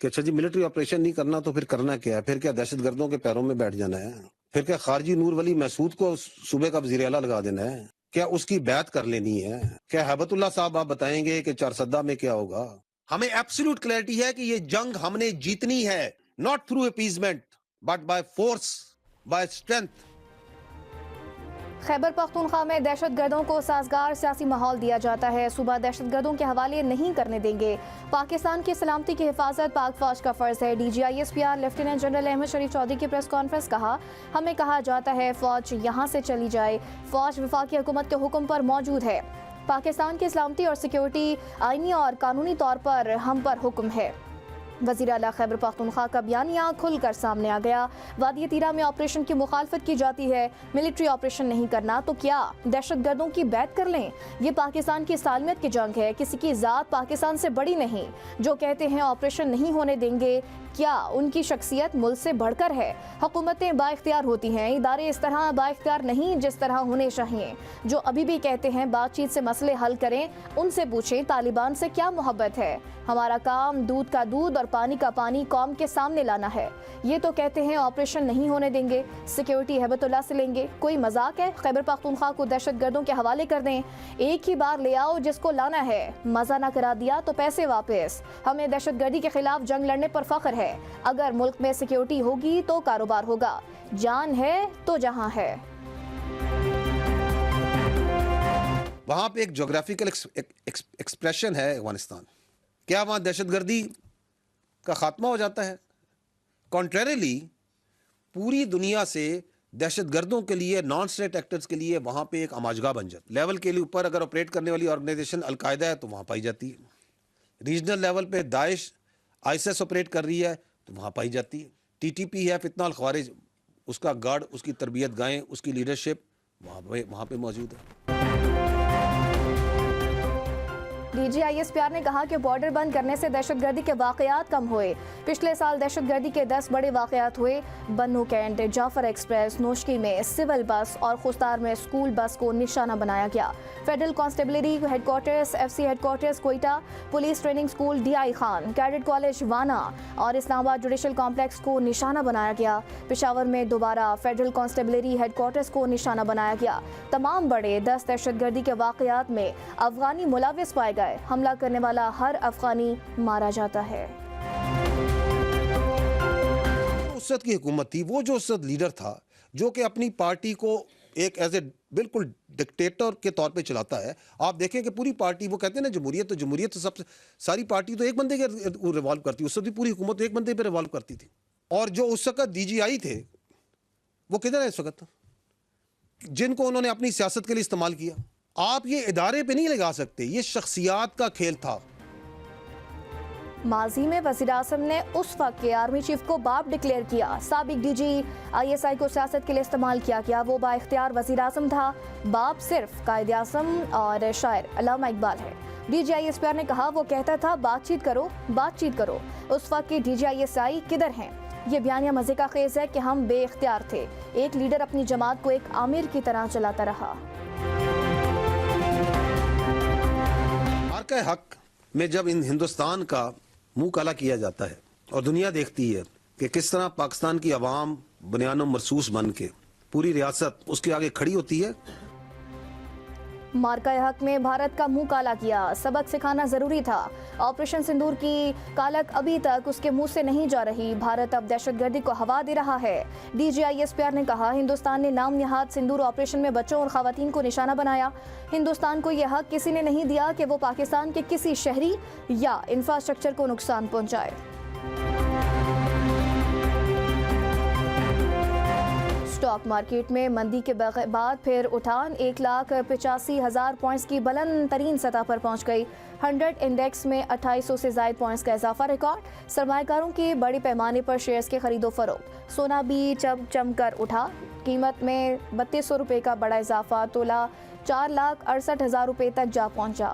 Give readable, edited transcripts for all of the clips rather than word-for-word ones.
कि अच्छा जी military operation नहीं करना तो फिर करना क्या है? फिर क्या दहशतगर्दों के पैरों में बैठ जाना है? फिर क्या खारजी नूर वली महसूद को सूबे का वज़ीर आला लगा देना है? क्या उसकी बैत कर लेनी है? क्या हैबतुल्लाह साहब आप बताएंगे कि चारसद्दा में क्या होगा? हमें एब्सोल्यूट क्लैरिटी है कि ये जंग हमने जीतनी है, not through appeasement but by force, by strength. Khyber Pakhtunkhwa में दहशतगर्दों को साजगार सियासी माहौल दिया जाता है, सूबा दहशतगर्दों के हवाले नहीं करने देंगे। पाकिस्तान की सलामती की हिफाजत पाक फौज का फर्ज है। DGISPR लेफ्टिनेंट जनरल अहमद शरीफ चौधरी की प्रेस कॉन्फ्रेंस कहा, हमें कहा जाता है फौज यहाँ से चली जाए, फौज वफाकी हुकूमत के हुक्म पर मौजूद है। पाकिस्तान की सलामती और सिक्योरिटी आईनी और कानूनी तौर पर हम पर हुक्म है। वज़ीर आला खैबर पख्तूनख्वा का बयानिया खुलकर सामने आ गया। वादी तीरा में ऑपरेशन की मुखालफत की जाती है, मिलिट्री ऑपरेशन नहीं करना तो क्या दहशतगर्दों की बैत कर लें? ये पाकिस्तान की सालमियत की जंग है, किसी की ज़ात पाकिस्तान से बड़ी नहीं। जो कहते हैं ऑपरेशन नहीं होने देंगे, क्या उनकी शख्सियत मुल्क से बढ़कर है? हुकूमतें बाइख्तियार होती हैं, इदारे इस तरह बाइख्तियार नहीं जिस तरह होने चाहिए। जो अभी भी कहते हैं बातचीत से मसले हल करें, उनसे पूछें तालिबान से क्या मोहब्बत है? हमारा काम दूध का दूध और पानी का पानी कौम के सामने लाना है। ये तो कहते हैं ऑपरेशन नहीं होने देंगे, सिक्योरिटी हैबतुल्लाह से लेंगे। कोई मजाक है? खैबर पख्तूनख्वा को दहशतगर्दों के हवाले कर दें, एक ही बार ले आओ जिसको लाना है। मजा ना करा दिया तो पैसे वापस। हमें दहशतगर्दी के खिलाफ जंग लड़ने पर फख्र है। अगर मुल्क में सिक्योरिटी होगी तो कारोबार होगा, जान है तो जहां है। वहां पे एक ज्योग्राफिकल एक्सप्रेशन है अफगानिस्तान। क्या वहां दहशतगर्दी का खात्मा हो जाता है? कॉन्ट्रेरिली पूरी दुनिया से दहशतगर्दों के लिए, नॉन स्टेट एक्टर्स के लिए वहां पे एक अमाजगा बन जाता है। लेवल के लिए ऊपर अगर ऑपरेट करने वाली ऑर्गेनाइजेशन अलकायदा है तो वहां पाई जाती है। रीजनल लेवल पे दाइश ISIS ऑपरेट कर रही है तो वहां पाई जाती है। TTP है, फितना अल ख्वारिज, उसका गार्ड, उसकी तरबियत गाहें, उसकी लीडरशिप वहां पे मौजूद है। DGISPR ने कहा कि बॉर्डर बंद करने से दहशतगर्दी के वाकयात कम हुए। पिछले साल दहशतगर्दी के 10 बड़े वाकयात हुए। बन्नू कैंट, जाफर एक्सप्रेस, नोशकी में सिविल बस और खुस्तार में स्कूल बस को निशाना बनाया गया। Federal constabulary headquarters, FC headquarters Quetta, police training school DI Khan, cadet college वाना और इस्लामाबाद जुडिशल कॉम्प्लेक्स को निशाना बनाया गया। पेशावर में दोबारा फेडरल कांस्टेबलरी हेडक्वार्टर्स को निशाना बनाया गया। तमाम बड़े 10 दहशतगर्दी के वाकयात में अफगानी मुलविस पाए गए। हमला करने वाला हर अफगानी मारा जाता है। उसद की हुकूमत थी, वो जो उसद लीडर था जो कि अपनी पार्टी को एक एज ए बिल्कुल डिक्टेटर के तौर पे चलाता है। आप देखें कि पूरी पार्टी, वो कहते हैं ना जमहूरियत, तो जमहूरियत तो सबसे सारी पार्टी तो एक बंदे के रिवॉल्व करती है। उसद भी पूरी हुकूमत तो एक बंदे पे रिवॉल्व करती थी। और जो उस वक्त DGI थे वो किधर है इस वक्त, जिनको उन्होंने अपनी सियासत के लिए इस्तेमाल किया? आप ये इदारे पे नहीं लगा सकते, ये शख्सियात का खेल था। माजी में वज़ीर आज़म ने उस वक्त के आर्मी चीफ को बाप डिक्लेयर किया। साबिक DG ISI को सियासत के लिए इस्तेमाल किया गया। वो बाइख्तियार वज़ीर आज़म था। बाप सिर्फ कायदे आज़म और शायर अल्लामा इकबाल है। DGISPR ने कहा, वो कहता था बातचीत करो, बातचीत करो। उस वक्त के DGISI किधर हैं? ये बयानिया मजे का खेज है कि हम बेइख्तियार थे। एक लीडर अपनी जमात को एक आमिर की तरह चलाता रहा। मार्का हक में जब इन हिंदुस्तान का मुंह काला किया जाता है और दुनिया देखती है कि किस तरह पाकिस्तान की आवाम बुनियानो मरसूस बन के पूरी रियासत उसके आगे खड़ी होती है। मार्का हक में भारत का मुंह काला किया, सबक सिखाना जरूरी था। ऑपरेशन सिंदूर की कालक अभी तक उसके मुंह से नहीं जा रही। भारत अब दहशतगर्दी को हवा दे रहा है। DGISPR ने कहा, हिंदुस्तान ने नाम निहाद सिंदूर ऑपरेशन में बच्चों और खवातीन को निशाना बनाया। हिंदुस्तान को यह हक किसी ने नहीं दिया कि वो पाकिस्तान के किसी शहरी या इंफ्रास्ट्रक्चर को नुकसान पहुंचाए। स्टॉक मार्केट में मंदी के बाद फिर उठान 1,85,000 पॉइंट्स की बुलंद तरीन सतह पर पहुंच गई। 100 इंडेक्स में 2800 से ज्यादा पॉइंट्स का इजाफा रिकॉर्ड। सरमाएकारों की बड़ी पैमाने पर शेयर्स के खरीदो फरोख्त। सोना भी चमकर उठा, कीमत में 3200 रुपये का बड़ा इजाफा, तोला 4,68,000 रुपये तक जा पहुंचा।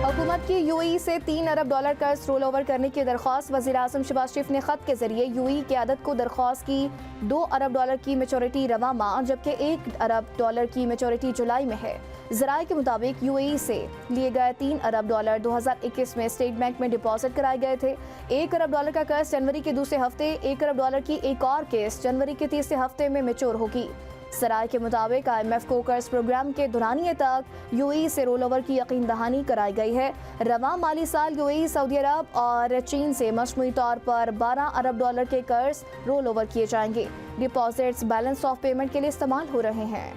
हुकूमत की यूएई से $3 अरब कर्ज रोल ओवर करने की दरख्वास्त। वज़ीर-ए-आज़म शहबाज शरीफ ने खत के जरिए यूएई क़यादत को दरख्वास्त की। $2 अरब की मैच्योरिटी रवा माह, जबकि $1 अरब की मैच्योरिटी जुलाई में है। ज़राए के मुताबिक यूएई से लिए गए $3 अरब 2021 में स्टेट बैंक में डिपॉजिट कराए गए थे। $1 अरब का कर्ज जनवरी के दूसरे हफ्ते, $1 अरब की एक और किस्त जनवरी के तीसरे हफ्ते में मैच्योर होगी। सराय के मुताबिक IMF को कर्ज प्रोग्राम के दौरानिए तक यूएई से रोल ओवर की यकीन दहानी कराई गई है। रवां माली साल यूएई, सऊदी अरब और चीन से मजमूई तौर पर $12 अरब के कर्ज रोल ओवर किए जाएंगे। डिपॉजिट्स बैलेंस ऑफ पेमेंट के लिए इस्तेमाल हो रहे हैं।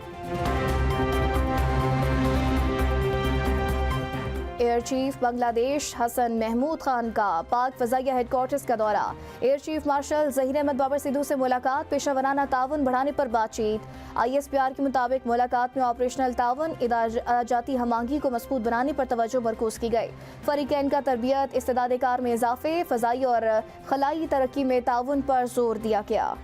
एयर चीफ बांग्लादेश हसन महमूद खान का पाक फ़ज़ाइया हेडक्वार्टर्स का दौरा। Air chief marshal Zaheer Ahmed Babar Sidhu से मुलाकात, पेशा वराना ताउन बढ़ाने पर बातचीत। ISPR के मुताबिक मुलाकात में ऑपरेशनल ताउन, इदाराती हमआहंगी को मजबूत बनाने पर तवज्जो मरकूज की गई। फ़रीक़ैन का तरबियत, इस्तेदाद कार में इजाफे, फ़ज़ाई और खलाई तरक्की में ताउन पर जोर दिया गया।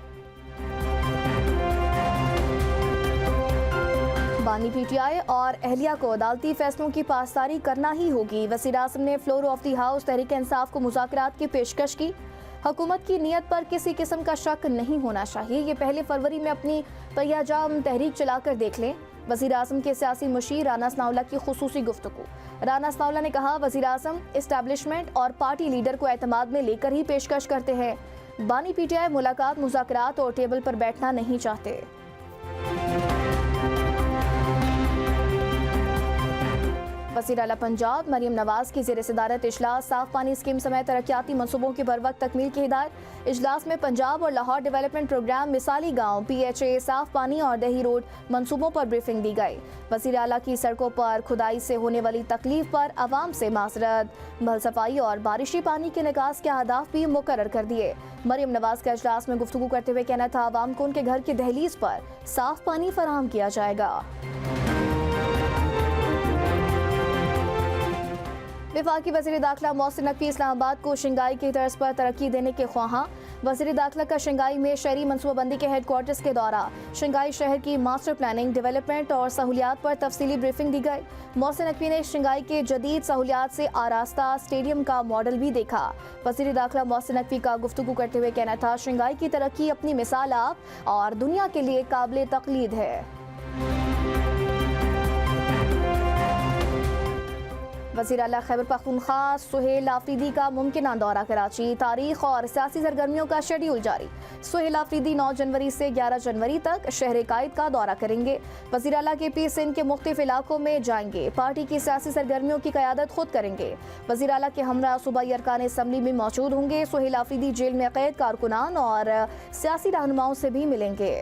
बानी PTI और अहलिया को अदालती फैसलों की पासदारी करना ही होगी। वज़ीर-ए-आज़म ने floor of the house Tehreek Insaf को मुज़ाकरात की पेशकश की। हुकूमत की नीयत पर किसी किस्म का शक नहीं होना चाहिए। ये पहले फरवरी में अपनी पहियाजाम तहरीक चलाकर देख लें। वज़ीर-ए-आज़म के सियासी मुशीर राना सनाउल्लाह की खुसूसी गुफ्तगू। राना सनाउल्लाह ने कहा, वज़ीर-ए-आज़म इस्टेब्लिशमेंट और पार्टी लीडर को एतमाद में लेकर ही पेशकश करते हैं। बानी PTI मुलाकात, मुज़ाकरात और टेबल पर बैठना नहीं चाहते। वज़ीर आला पंजाब मरियम नवाज की ज़ेर सदारत इजलास, साफ पानी स्कीम समेत तरक्याती मनसूबों की बरवक्त तकमील की हिदायत। इजलास में पंजाब और लाहौर डेवलपमेंट प्रोग्राम, मिसाली गाँव, PHA, साफ पानी और दही रोड मनसूबों पर ब्रीफिंग दी गई। वज़ीर आला की सड़कों पर खुदाई से होने वाली तकलीफ पर आवाम से माजरत। बल सफाई और बारिशी पानी के निकास के अहदाफ भी मुकर्रर कर दिए। मरियम नवाज का इजलास में गुफ्तगू करते हुए कहना था, आवाम को उनके घर की दहलीज पर साफ पानी फराहम किया जाएगा। वफाकी वज़ीर दाखिला मोहसिन नकवी इस्लामाबाद को शंघाई की तर्ज पर तरक्की देने के ख्वाहां। वज़ीर दाखिला का शंघाई में शहरी मनसूबाबंदी के हेडक्वार्टर्स के दौरा। शंघाई शहर की मास्टर प्लानिंग, डेवलपमेंट और सहूलियात पर तफसीली ब्रीफिंग दी गई। मोहसिन नकवी ने शंघाई के जदीद सहूलियात से आरास्ता स्टेडियम का मॉडल भी देखा। वज़ीर दाखिला मोहसिन नकवी का गुफ्तगू करते हुए कहना था, शंघाई की तरक्की अपनी मिसाल आप और दुनिया के लिए काबिल तक़लीद है। वज़ीर आला खैबर पख्तूनख्वा सुहेल आफरीदी का मुमकिना दौरा कराची। तारीख और सियासी सरगर्मियों का शेड्यूल जारी। सुहेल आफरीदी 9 जनवरी से 11 जनवरी तक शहर कायद का दौरा करेंगे। वज़ीर आला के पी सिंध के मुख्तलिफ इलाकों में जाएंगे। पार्टी की सियासी सरगर्मियों की क़यादत खुद करेंगे। वज़ीर आला के हमरा सूबाई अरकान असम्बली में मौजूद होंगे। सुहेल आफरीदी जेल में कैद कारकुनान और सियासी रहनुमाओं से भी मिलेंगे।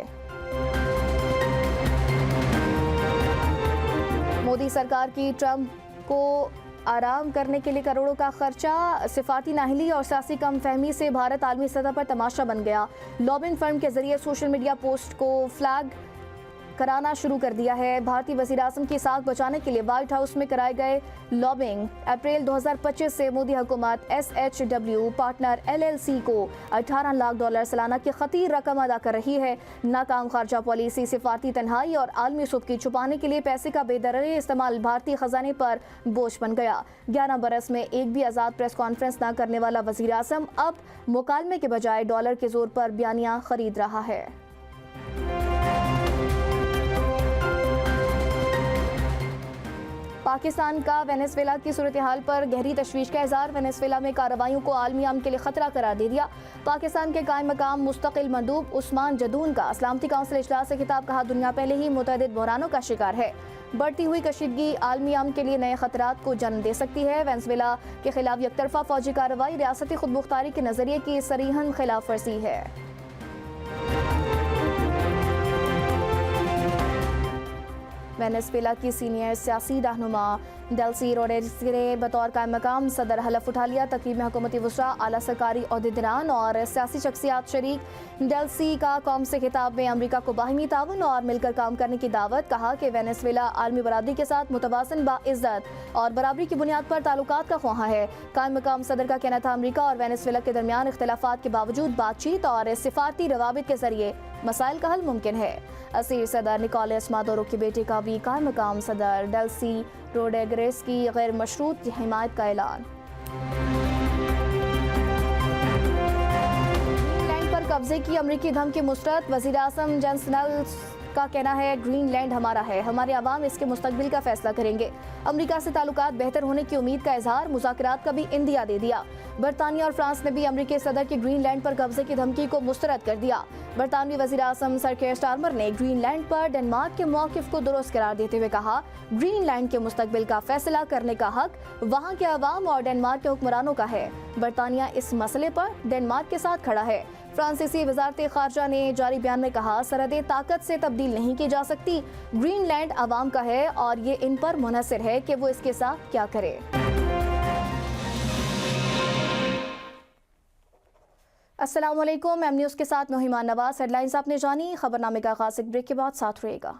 मोदी सरकार की ट्रंप को आराम करने के लिए करोड़ों का खर्चा। सिफारती नाहली और सियासी कम फहमी से भारत आलमी सतह पर तमाशा बन गया। लॉबिंग फर्म के जरिए सोशल मीडिया पोस्ट को फ्लैग कराना शुरू कर दिया है। भारतीय वज़ीर-ए-आज़म की साख बचाने के लिए व्हाइट हाउस में कराए गए लॉबिंग। अप्रैल 2025 से मोदी हुकूमत SHW पार्टनर LLC को $18 लाख सालाना की खतीर रकम अदा कर रही है। नाकाम खारजा पॉलिसी, सिफारती तन्हाई और आलमी सुबकी छुपाने के लिए पैसे का बेदरकारी इस्तेमाल भारतीय खजाने पर बोझ बन गया। 11 बरस में एक भी आज़ाद प्रेस कॉन्फ्रेंस न करने वाला वज़ीर-ए-आज़म अब मुकालमे के बजाय डॉलर के जोर पर बयानियां खरीद रहा है। पाकिस्तान का वेनेजुएला की सूरत हाल पर गहरी तशवीश का इज़हार। वेनेजुएला में कार्रवाइयों को आलमी अमन के लिए खतरा करार दे दिया। पाकिस्तान के कायम मकाम मुस्तकिल मंदूब उस्मान जदून का सलामती काउंसिल इजलास से खिताब। कहा, दुनिया पहले ही मुतअद्दिद बहरानों का शिकार है। बढ़ती हुई कशीदगी आलमी अमन के लिए नए खतरात को जन्म दे सकती है। वेनेजुएला के खिलाफ यकतरफा फौजी कार्रवाई रियासती खुदमुख्तारी के नजरिए की सरीहन खिलाफ वर्जी है। वेनेजुएला की सीनियर सियासी रहनुमा डेल्सी रोड्रिग्स ने बतौर कायम मकाम सदर हलफ उठा लिया। तकरीब में हुकूमती वज़रा, आला सरकारी ओहदेदारान और सियासी शख्सियात शरीक। डेल्सी का कौम से खिताब में अमरीका को बाहिमी ताउन और मिलकर काम करने की दावत। कहा कि वेनेजुएला आलमी बरादरी के साथ मुतवाज़िन, बाइज़्ज़त और बराबरी की बुनियाद पर ताल्लुकात का ख्वाहां है। कायम मकाम सदर का कहना था, अमरीका और वेनेजुएला के दरमियान इख्तिलाफात के बावजूद बातचीत और सिफारती रवाबित के जरिए मसाइल का हल मुमकिन है। असीर सदर निकोलस मादुरो के बेटे का भी क़ायम मकाम सदर डेल्सी रोड्रिगेज की गैर मशरूत हिमायत का ऐलान। ग्रीनलैंड पर कब्जे की अमरीकी धमकी मुस्तरद। वज़ीर आज़म जॉनसन का कहना है ग्रीनलैंड हमारा है, हमारे अवाम इसके मुस्तकबिल का फैसला करेंगे। अमेरिका से ताल्लुकात बेहतर होने की उम्मीद का इजहार। मुज़ाकरात का भी इंदिया दे दिया। बरतानिया और फ्रांस ने भी अमेरिकी सदर की ग्रीनलैंड पर कब्जे की धमकी को मुस्तरद कर दिया। बरतानवी वज़ीर आज़म सर केयर स्टारमर ने ग्रीनलैंड पर डेनमार्क के मौक़िफ़ को दुरुस्त करार देते हुए कहा, ग्रीनलैंड के मुस्तकबिल का फैसला करने का हक वहाँ के अवाम और डेनमार्क के हुक्मरानों का है। बरतानिया इस मसले पर डेनमार्क के साथ खड़ा है। फ्रांसीसी वज़ारत ख़ारजा ने जारी बयान में कहा, सरहदें ताकत से तब्दील नहीं की जा सकती। ग्रीनलैंड अवाम का है और ये इन पर मुनहसर है कि वो इसके साथ क्या करे। अस्सलाम वालेकुम, एम न्यूज़ के साथ मैं हिमान नवाज। हेडलाइंस आपने जानी। खबरनामे का आगाज़ एक ब्रेक के बाद साथ रहेगा।